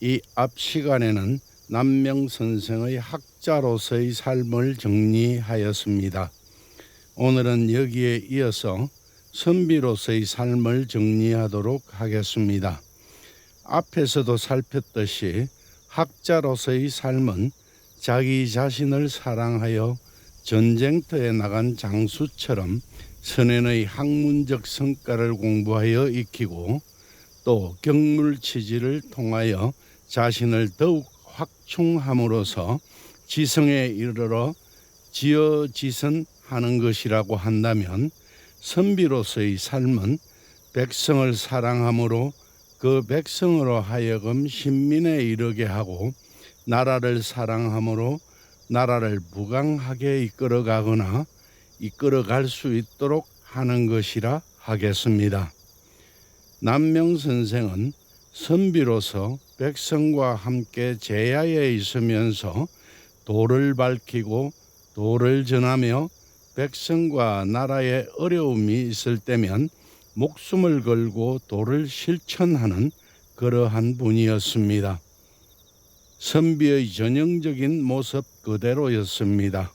이 앞 시간에는 남명 선생의 학자로서의 삶을 정리하였습니다. 오늘은 여기에 이어서 선비로서의 삶을 정리하도록 하겠습니다. 앞에서도 살폈듯이 학자로서의 삶은 자기 자신을 사랑하여 전쟁터에 나간 장수처럼 선행의 학문적 성과를 공부하여 익히고 또 경물치지를 통하여 자신을 더욱 확충함으로써 지성에 이르러 지어지선하는 것이라고 한다면, 선비로서의 삶은 백성을 사랑함으로 그 백성으로 하여금 신민에 이르게 하고 나라를 사랑함으로 나라를 부강하게 이끌어가거나 이끌어갈 수 있도록 하는 것이라 하겠습니다. 남명 선생은 선비로서 백성과 함께 제야에 있으면서 도를 밝히고 도를 전하며 백성과 나라에 어려움이 있을 때면 목숨을 걸고 도를 실천하는 그러한 분이었습니다. 선비의 전형적인 모습 그대로였습니다.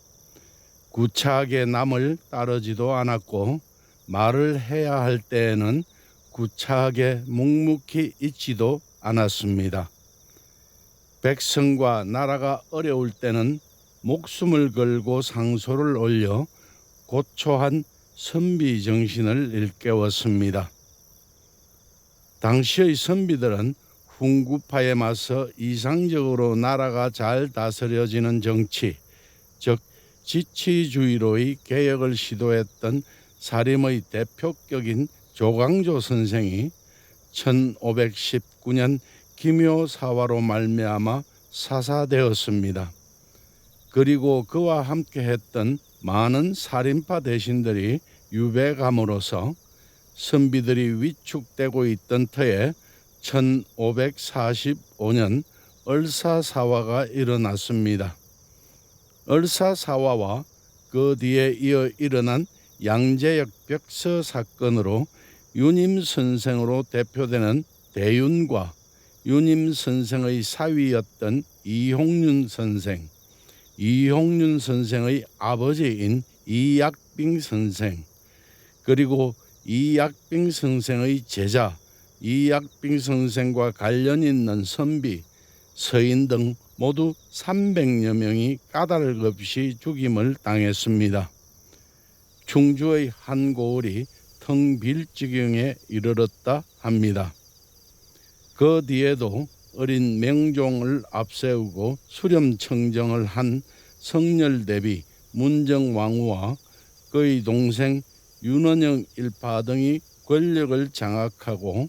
구차하게 남을 따르지도 않았고 말을 해야 할 때에는 구차하게 묵묵히 있지도 않았습니다. 백성과 나라가 어려울 때는 목숨을 걸고 상소를 올려 고초한 선비 정신을 일깨웠습니다. 당시의 선비들은 훈구파에 맞서 이상적으로 나라가 잘 다스려지는 정치, 즉 지치주의로의 개혁을 시도했던 사림의 대표격인 조광조 선생이 1519년 기묘사화로 말미암아 사사되었습니다. 그리고 그와 함께 했던 많은 살인파 대신들이 유배감으로써 선비들이 위축되고 있던 터에 1545년 얼사사화가 일어났습니다. 얼사사화와 그 뒤에 이어 일어난 양재역 벽서 사건으로 유님 선생으로 대표되는 대윤과 유님 선생의 사위였던 이홍윤 선생, 이홍윤 선생의 아버지인 이약빙 선생, 그리고 이약빙 선생의 제자 이약빙 선생과 관련 있는 선비, 서인 등 모두 300여 명이 까닭 없이 죽임을 당했습니다. 충주의 한 고을이 텅 빌 지경에 이르렀다 합니다. 그 뒤에도 어린 명종을 앞세우고 수렴청정을 한 성렬대비 문정왕후와 그의 동생 윤원영 일파 등이 권력을 장악하고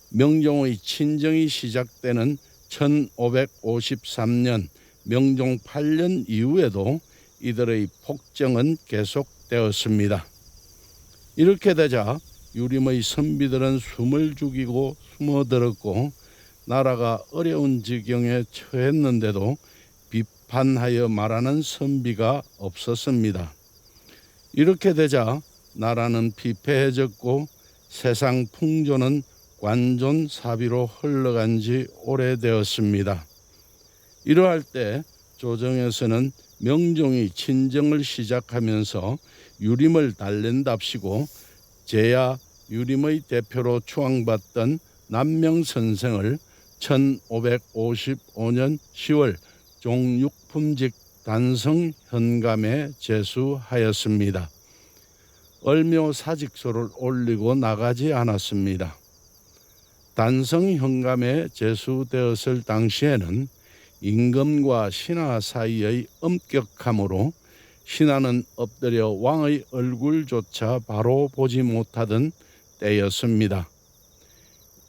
명종의 친정이 시작되는 1553년 명종 8년 이후에도 이들의 폭정은 계속되었습니다. 이렇게 되자 유림의 선비들은 숨을 죽이고 숨어들었고 나라가 어려운 지경에 처했는데도 비판하여 말하는 선비가 없었습니다. 이렇게 되자 나라는 피폐해졌고 세상 풍조는 관존사비로 흘러간 지 오래되었습니다. 이러할 때 조정에서는 명종이 친정을 시작하면서 유림을 달랜답시고 제야 유림의 대표로 추앙받던 남명 선생을 1555년 10월 종육품직 단성 현감에 제수하였습니다. 얼묘 사직서를 올리고 나가지 않았습니다. 단성 현감에 제수되었을 당시에는 임금과 신하 사이의 엄격함으로 신하는 엎드려 왕의 얼굴조차 바로 보지 못하던 때였습니다.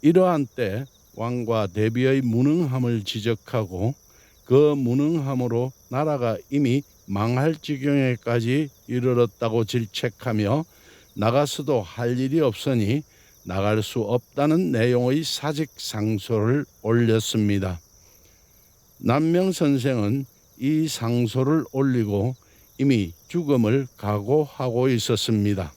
이러한 때 왕과 대비의 무능함을 지적하고 그 무능함으로 나라가 이미 망할 지경에까지 이르렀다고 질책하며 나가서도 할 일이 없으니 나갈 수 없다는 내용의 사직상소를 올렸습니다. 남명 선생은 이 상소를 올리고 이미 죽음을 각오하고 있었습니다.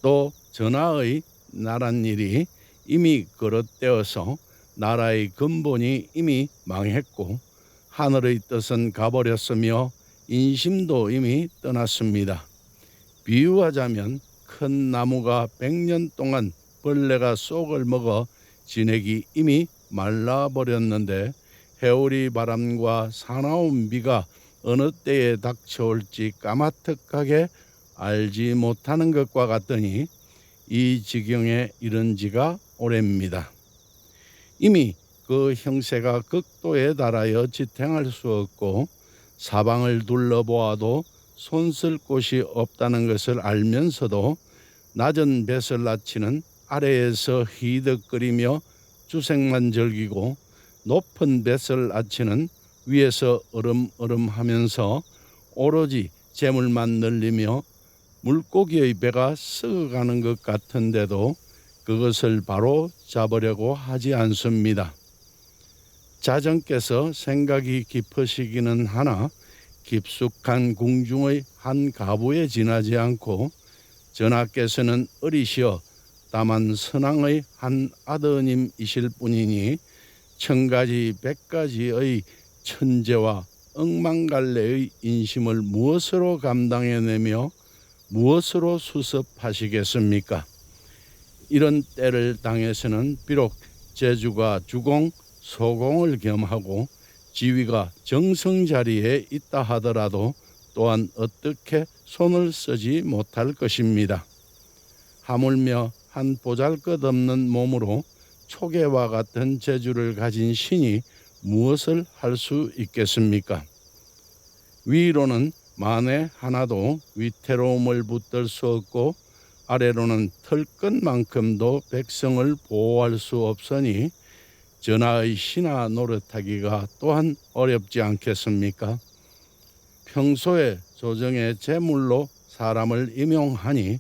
또 전하의 나랏일이 이미 거릇되어서 나라의 근본이 이미 망했고 하늘의 뜻은 가버렸으며 인심도 이미 떠났습니다. 비유하자면 큰 나무가 100년 동안 벌레가 쏙을 먹어 진액이 이미 말라버렸는데 해오리 바람과 사나운 비가 어느 때에 닥쳐올지 까마득하게 알지 못하는 것과 같더니 이 지경에 이른 지가 오래입니다. 이미 그 형세가 극도에 달하여 지탱할 수 없고 사방을 둘러보아도 손쓸 곳이 없다는 것을 알면서도 낮은 뱃을 낮추는 아래에서 히득거리며 주색만 즐기고 높은 뱃을 낮추는 위에서 으름으름하면서 오로지 재물만 늘리며 물고기의 배가 썩어가는 것 같은데도 그것을 바로 잡으려고 하지 않습니다. 자전께서 생각이 깊으시기는 하나 깊숙한 궁중의 한 가부에 지나지 않고 전하께서는 어리시어 다만 선왕의 한 아드님이실 뿐이니 천가지 백가지의 천재와 억만갈래의 인심을 무엇으로 감당해내며 무엇으로 수습하시겠습니까? 이런 때를 당해서는 비록 제주가 주공, 소공을 겸하고 지위가 정성 자리에 있다 하더라도 또한 어떻게 손을 쓰지 못할 것입니다. 하물며 한 보잘것없는 몸으로 초계와 같은 재주를 가진 신이 무엇을 할 수 있겠습니까? 위로는 만에 하나도 위태로움을 붙들 수 없고 아래로는 털끝만큼도 백성을 보호할 수 없으니 전하의 신하 노릇하기가 또한 어렵지 않겠습니까? 평소에 조정의 제물로 사람을 임용하니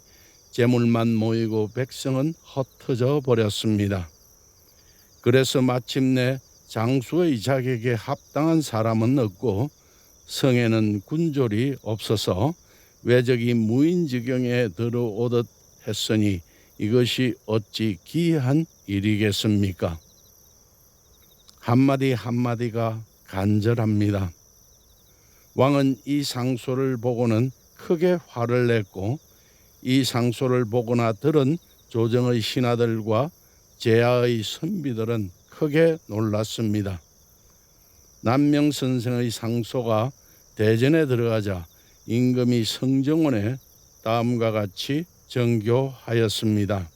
재물만 모이고 백성은 흩어져 버렸습니다. 그래서 마침내 장수의 자격에 합당한 사람은 없고 성에는 군졸이 없어서 외적이 무인지경에 들어오듯 했으니 이것이 어찌 기이한 일이겠습니까? 한마디 한마디가 간절합니다. 왕은 이 상소를 보고는 크게 화를 냈고 이 상소를 보거나 들은 조정의 신하들과 제하의 선비들은 크게 놀랐습니다. 남명선생의 상소가 대전에 들어가자 임금이 성정원에 다음과 같이 정교하였습니다.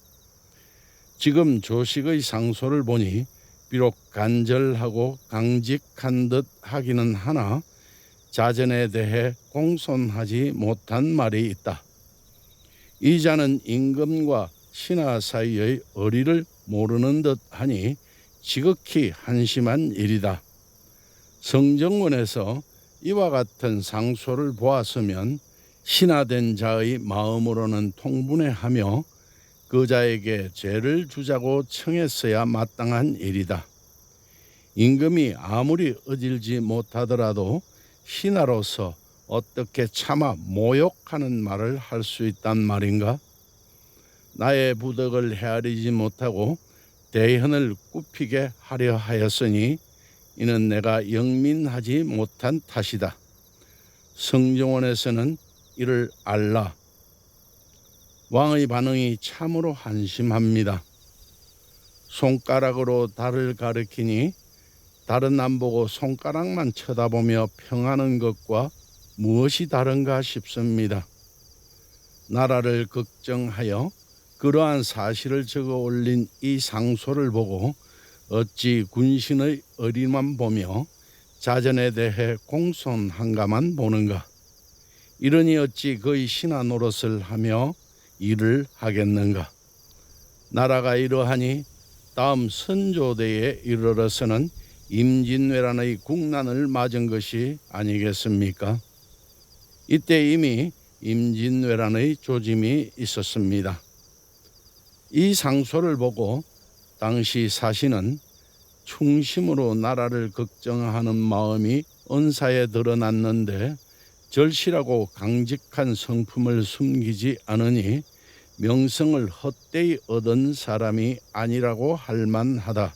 지금 조식의 상소를 보니 비록 간절하고 강직한 듯 하기는 하나 자전에 대해 공손하지 못한 말이 있다. 이 자는 임금과 신하 사이의 어리를 모르는 듯 하니 지극히 한심한 일이다. 성정원에서 이와 같은 상소를 보았으면 신하된 자의 마음으로는 통분해하며 그 자에게 죄를 주자고 청했어야 마땅한 일이다. 임금이 아무리 어질지 못하더라도 신하로서 어떻게 차마 모욕하는 말을 할 수 있단 말인가? 나의 부덕을 헤아리지 못하고 대현을 굽히게 하려 하였으니 이는 내가 영민하지 못한 탓이다. 성정원에서는 이를 알라. 왕의 반응이 참으로 한심합니다. 손가락으로 달을 가리키니 달은 안 보고 손가락만 쳐다보며 평하는 것과 무엇이 다른가 싶습니다. 나라를 걱정하여 그러한 사실을 적어 올린 이 상소를 보고 어찌 군신의 어리만 보며 자전에 대해 공손한가만 보는가. 이러니 어찌 그의 신하 노릇을 하며 일을 하겠는가. 나라가 이러하니 다음 선조대에 이르러서는 임진왜란의 국난을 맞은 것이 아니겠습니까? 이때 이미 임진왜란의 조짐이 있었습니다. 이 상소를 보고 당시 사신은 충심으로 나라를 걱정하는 마음이 언사에 드러났는데 절실하고 강직한 성품을 숨기지 않으니 명성을 헛되이 얻은 사람이 아니라고 할 만하다.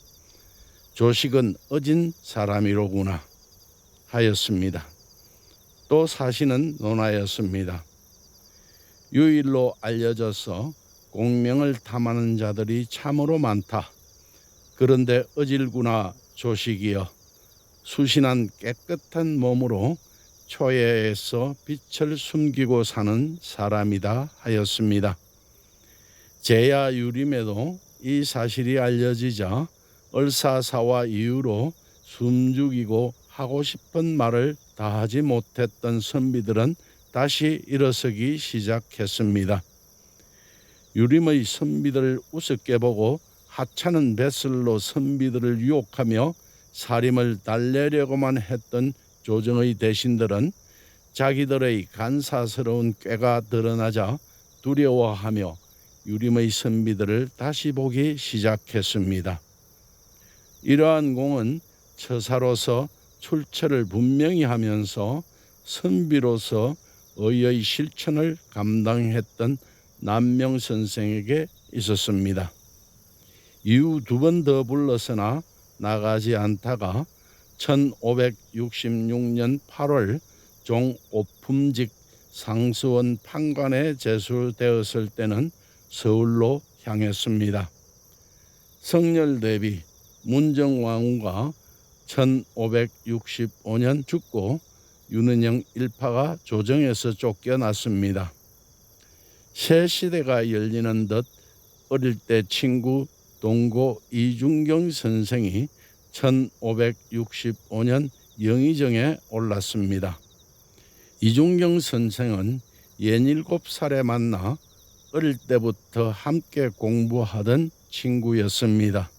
조식은 어진 사람이로구나 하였습니다. 또 사시는 논하였습니다. 유일로 알려져서 공명을 탐하는 자들이 참으로 많다. 그런데 어질구나 조식이여 수신한 깨끗한 몸으로 초예에서 빛을 숨기고 사는 사람이다 하였습니다. 제야 유림에도 이 사실이 알려지자 얼사사와 이유로 숨죽이고 하고 싶은 말을 다 하지 못했던 선비들은 다시 일어서기 시작했습니다. 유림의 선비들을 우습게 보고 하찮은 뱃슬로 선비들을 유혹하며 살림을 달래려고만 했던 조정의 대신들은 자기들의 간사스러운 꾀가 드러나자 두려워하며 유림의 선비들을 다시 보기 시작했습니다. 이러한 공은 처사로서 출처를 분명히 하면서 선비로서 의의 실천을 감당했던 남명 선생에게 있었습니다. 이후 2번 더 불렀으나 나가지 않다가 1566년 8월 종 오품직 상수원 판관에 제수되었을 때는 서울로 향했습니다. 성렬 대비 문정왕후가 1565년 죽고 윤은영 일파가 조정에서 쫓겨났습니다. 새 시대가 열리는 듯 어릴 때 친구 동고 이중경 선생이 1565년 영의정에 올랐습니다. 이중경 선생은 17살에 만나 어릴 때부터 함께 공부하던 친구였습니다.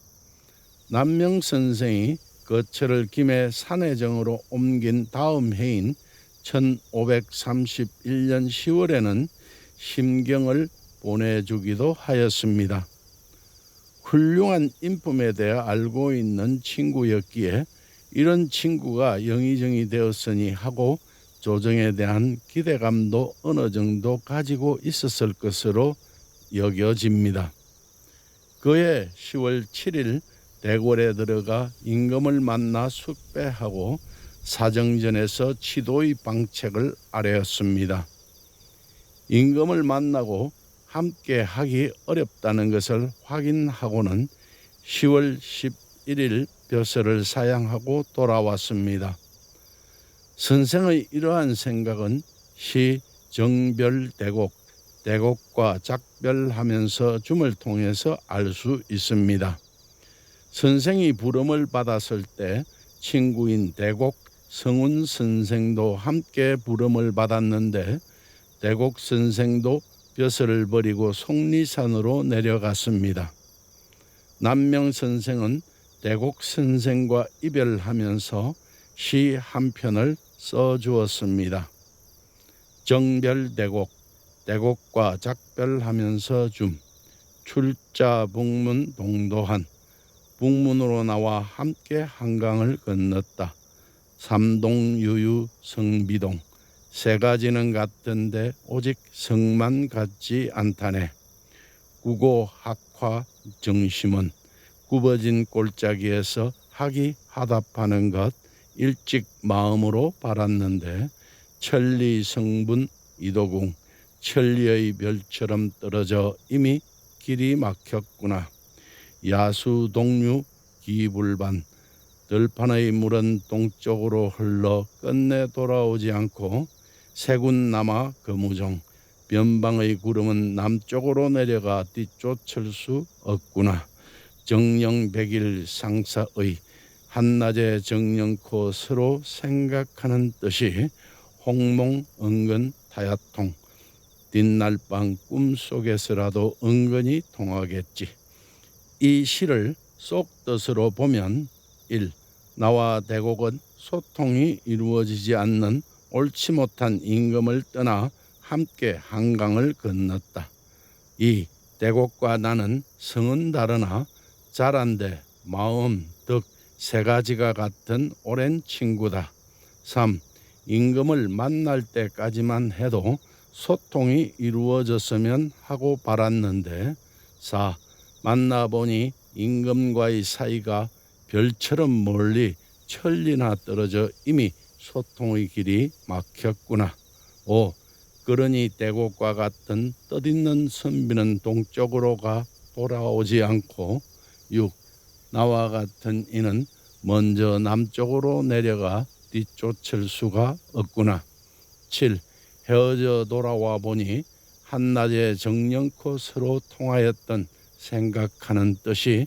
남명 선생이 거처를 김해 산해정으로 옮긴 다음 해인 1531년 10월에는 심경을 보내주기도 하였습니다. 훌륭한 인품에 대해 알고 있는 친구였기에 이런 친구가 영의정이 되었으니 하고 조정에 대한 기대감도 어느 정도 가지고 있었을 것으로 여겨집니다. 그해 10월 7일 대궐에 들어가 임금을 만나 숙배하고 사정전에서 치도의 방책을 아뢰었습니다. 임금을 만나고 함께 하기 어렵다는 것을 확인하고는 10월 11일 벼슬을 사양하고 돌아왔습니다. 선생의 이러한 생각은 시 정별대곡, 대곡과 작별하면서 줌을 통해서 알 수 있습니다. 선생이 부름을 받았을 때 친구인 대곡 성운 선생도 함께 부름을 받았는데 대곡 선생도 벼슬을 버리고 속리산으로 내려갔습니다. 남명 선생은 대곡 선생과 이별하면서 시 한 편을 써주었습니다. 정별대곡, 대곡과 작별하면서 줌, 출자 북문 동도한, 북문으로 나와 함께 한강을 건넜다. 삼동유유 성비동, 세 가지는 같던데 오직 성만 같지 않다네. 구고 학화 정심은 굽어진 골짜기에서 학이 하답하는 것 일찍 마음으로 바랐는데 천리 성분 이도궁 천리의 별처럼 떨어져 이미 길이 막혔구나. 야수 동류 기불반 들판의 물은 동쪽으로 흘러 끝내 돌아오지 않고 세군 남아 거무정 변방의 구름은 남쪽으로 내려가 뒤쫓을 수 없구나. 정령백일 상사의 한낮에 정령코 서로 생각하는 뜻이 홍몽 은근 타야통 뒷날밤 꿈속에서라도 은근히 통하겠지. 이 시를 쏙뜻으로 보면 1. 나와 대곡은 소통이 이루어지지 않는 옳지 못한 임금을 떠나 함께 한강을 건넜다. 2. 대곡과 나는 성은 다르나 자란데 마음, 덕 세 가지가 같은 오랜 친구다. 3. 임금을 만날 때까지만 해도 소통이 이루어졌으면 하고 바랐는데 4. 만나보니 임금과의 사이가 별처럼 멀리 천리나 떨어져 이미 소통의 길이 막혔구나. 5. 그러니 대곡과 같은 뜻있는 선비는 동쪽으로 가 돌아오지 않고 6. 나와 같은 이는 먼저 남쪽으로 내려가 뒤쫓을 수가 없구나. 7. 헤어져 돌아와 보니 한낮에 정령코 서로 통하였던 생각하는 뜻이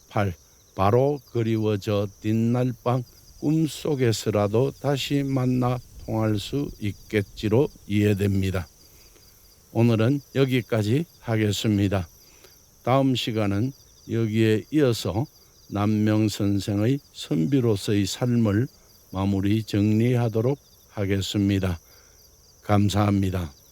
8. 바로 그리워져 뒷날 밤 꿈속에서라도 다시 만나 통할 수 있겠지로 이해됩니다. 오늘은 여기까지 하겠습니다. 다음 시간은 여기에 이어서 남명 선생의 선비로서의 삶을 마무리 정리하도록 하겠습니다. 감사합니다.